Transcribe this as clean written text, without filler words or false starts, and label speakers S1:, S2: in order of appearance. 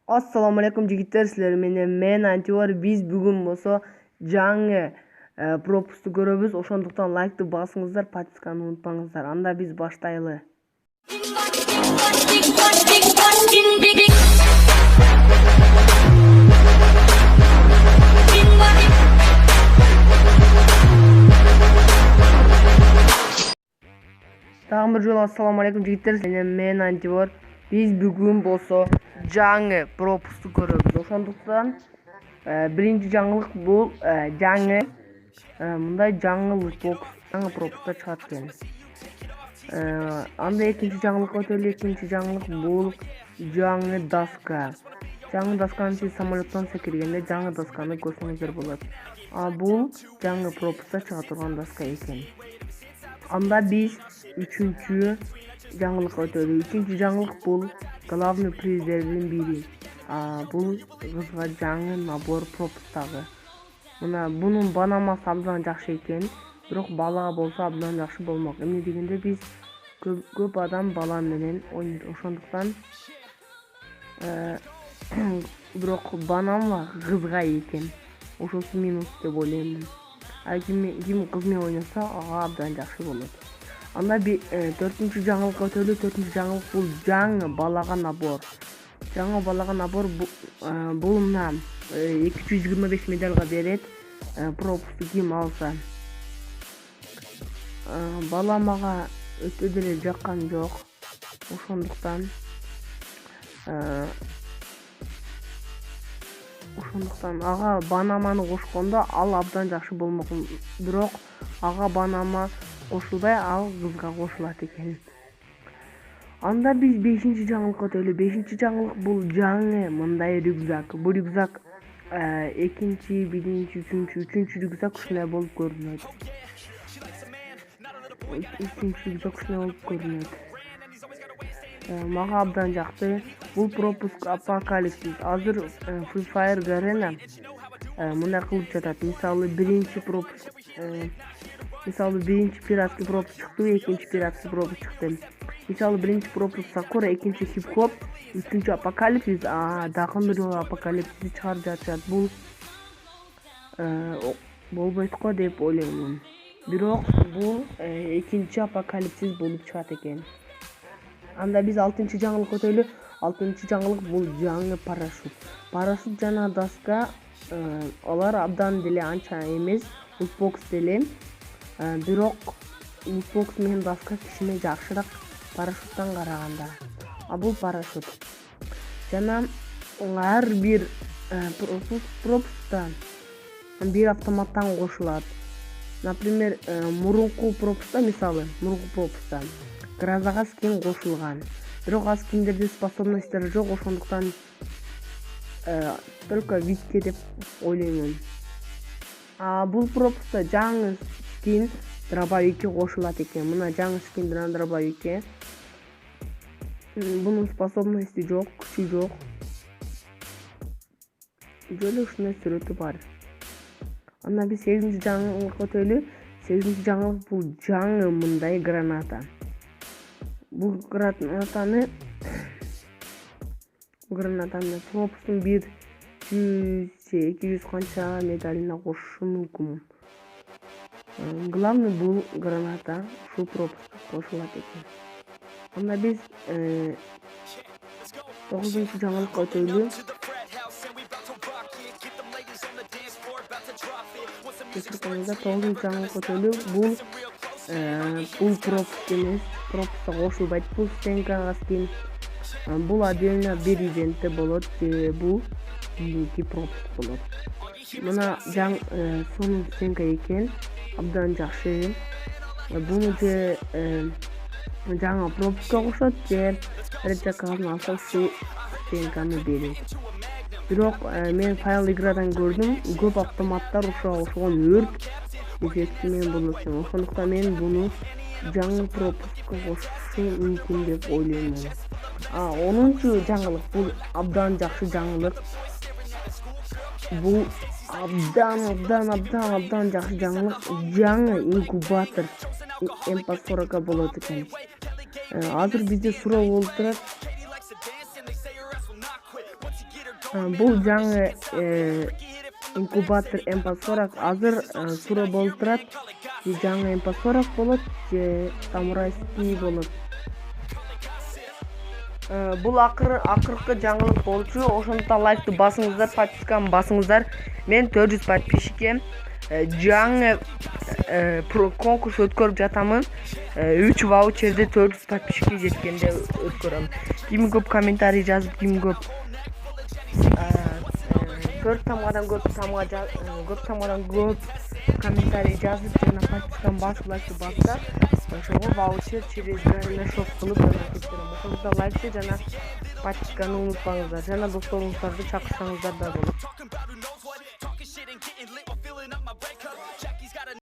S1: Assalamu alaikum жигиттер, силер менен мен Антивар. Биз бүгүн болсо жаңы пропусту көрөбүз. Ошондуктан лайкты басыңыздар, подписканы унутпаңыздар. Анда биз баштайлы. Дагы бир жолу ассаламу алейкум жигиттер, мен Антивар. Биз бүгүн болсо жаңы пропусту көрөбүз. Ошондуктан биринчи жаңылык бул жаңы мындай жаңы лутбокс, жаңы пропустар чыгат экен. Анда экинчи жаңылыкка өтөлү. Экинчи жаңылык бул жаңы доска. Жаңы досканы сиз самолеттон секиргенде жаңы досканы көрсөңүздөр болот. Бул жаңы пропустта чыга турган доска экен. Анда биз үчүнчү жаңылыкка өтөлү. Үчүнчү жаңылык бул главный приздердин бири. Бул кызга жаңы набор пропусттагы. Мына бунун банамасы абдан жакшы экен, бирок балага болсо абдан жакшы болмок. Эмне дегенде биз көп адам бала менен ойнойт. Ошондуктан бирок банама кызга экен. Ошонусу минус деп ойлойм. Ким кыз менен ойносо ага абдан жакшы болот. Анда төртүнчү жаңылыкка өтөлү. Төртүнчү жаңылык бул жаңы балага набор. Жаңы балага набор бул мына 225 медалга берет. Пропусту ким алса. Бала мага өтө деле жаккан жок. Ошондуктан ага банаманы кошкондо ал абдан жакшы болмок. Бирок ага банама кошулбай, ал кызга кошулат экен. Анда биз 5-чи жаңылыкка өтөлү. 5-чи жаңылык бул жаңы мындай рюкзак. Бул рюкзак экинчи, биринчи, үчүнчү рюкзак ушундай болуп көрүнөт. Мага абдан жакты. Бул пропуск апокалипсис. Азыр Free Fire Garena мындай кылып жатат. Мисалы биринчи пропуск, биринчи пиратский пропуск чыкты, экинчи пиратский пропуск чыкты. Мисалы биринчи пропуск Sakura, экинчи хип-хоп, үчүнчү апокалипсис, дагы бир апокалипсис чыгарып жатышат. Бул болбойт го деп ойлойм. Бирок бул экинчи апокалипсис болуп чыгат экен. Анда биз 6-чы жаңылыкка өтөлү. 6-чы жаңылык бул жаңы парашют. Парашют жана доска алар абдан деле анча эмес, лутбокс деле. Бирок лутбокс менен доска кичине жакшыраак парашюттан караганда. Бул парашют. Жана ар бир пропустта бир автоматтан кошулат. Например, мурунку пропустта грозага скин кошулган. Бирок ал скиндерде способностьтер жок, ошондуктан только видке деп ойлойм. Бул пропустта жаңы скин дробовикке кошулат экен. Мына жаңы скин дробовикке. Бунун способности жок, күчү жок. Жөлө ушундай сүрөтү бар. Анда биз 8-чи жаңылыкка өтөлү. 8-чи жаңылык бул жаңы мындай граната. Бул гранатаны пропустун 100-200 канча медалина кошушу мүмкүн. Главный бул граната ушул пропустка кошулат экен. Анда биз 9-чу жаңылыкка өтөлү. 9-чу жаңылыкка өтөлү. Бул пропуст эмес, пропустка кошулбайт. Бул стенкага скин. Бул отдельно бир ивентте болот, бул кийинки пропуск болот. Мына сонун стенка экен, абдан жакшы. Буну же жаңы пропускка кошот, же рецепткасын алса ушул стенканы берет. Бирок мен файл иградан көрдүм, көп автоматтар ушуга кошулган өрт эффекти менен болот. Ошондуктан мен буну жаңы пропускка кошушу мүмкүн деп ойлойм. 10-чу жаңылык бул абдан жакшы жаңылык. Бул абдан жакшы жаңылык. Жаңы инкубатор MP40 болот экен. Азыр бизде суроо болуп турат. Бул жаңы инкубатор MP40 азыр суроо болуп турат. Жаңы MP40 болот же самурайский болот. Бул акыркы жаңылык болчу. Ошондуктан лайкты басыңыздар, подписканы басыңыздар. Мен 400 подписчикем. Жаңы конкурс өткөрүп жатамын. 3 ваучерди 400 подписчикке жеткенде өткөрөм. Ким көп комментарий жазып, ким көп 4 тамгадан көп комментарий жазып жана подписканы басып лайкты басса, ошого ваучер через Garena кылып жана кетирем. Ошондуктан лайкты жана подписканы унутпаңыздар. Жана досторуңуздарды чакырсаңыздар да болот.